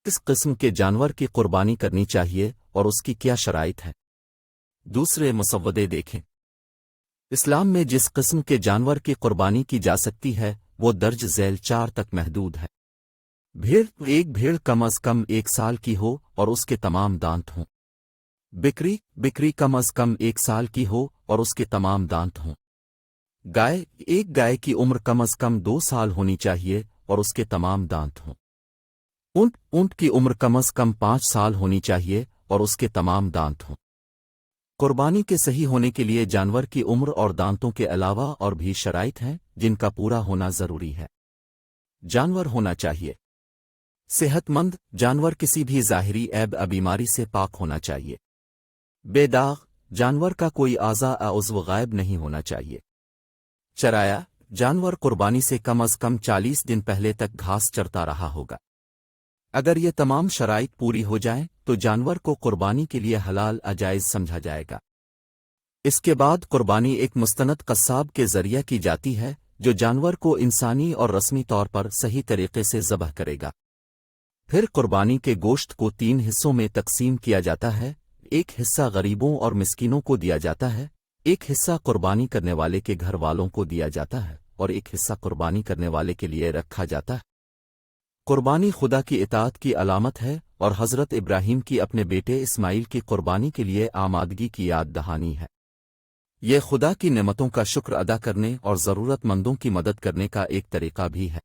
किस किस्म के जानवर की कुर्बानी करनी चाहिए और उसकी क्या शराइत है। दूसरे मुसव्वदे देखें। इस्लाम में जिस किस्म के जानवर की कुर्बानी की जा सकती है वो दर्ज झैल 4 तक महदूद है। एक भेड़ कम अज कम 1 साल की हो और उसके तमाम दांत हों। बिकरी कम अज कम 1 साल की हो और उसके तमाम दांत हों। एक गाय की उम्र कम अज कम 2 साल होनी चाहिए और उसके तमाम दांत हों। ऊंट की उम्र कम अज कम 5 साल होनी चाहिए और उसके तमाम दांत हों। कुर्बानी के सही होने के लिए जानवर की उम्र और दांतों के अलावा और भी शराइत हैं जिनका पूरा होना जरूरी है। जानवर होना चाहिए सेहतमंद। जानवर किसी भी ज़ाहिरी ऐब या बीमारी से पाक होना चाहिए। बेदाग। जानवर का कोई आज़ा या उज़्व गायब नहीं होना चाहिए। चराया। जानवर कुर्बानी से कम अज कम 40 दिन पहले तक घास चरता रहा होगा। अगर ये तमाम शराइत पूरी हो जाएं तो जानवर को कुर्बानी के लिए हलाल अजायज़ समझा जाएगा। इसके बाद कुर्बानी एक मुस्तनद कस्साब के जरिए की जाती है जो जानवर को इंसानी और रस्मी तौर पर सही तरीके से ज़बह करेगा। फिर कुर्बानी के गोश्त को 3 हिस्सों में तकसीम किया जाता है। एक हिस्सा गरीबों और मिस्कीनों को दिया जाता है, एक हिस्सा कुर्बानी करने वाले के घर वालों को दिया जाता है और एक हिस्सा कुर्बानी करने वाले के लिए रखा जाता है। कुर्बानी खुदा की इताअत की अलामत है और हज़रत इब्राहीम की अपने बेटे इस्माइल की कुर्बानी के लिए आमादगी की याद दहानी है। यह खुदा की नेमतों का शुक्र अदा करने और ज़रूरतमंदों की मदद करने का एक तरीका भी है।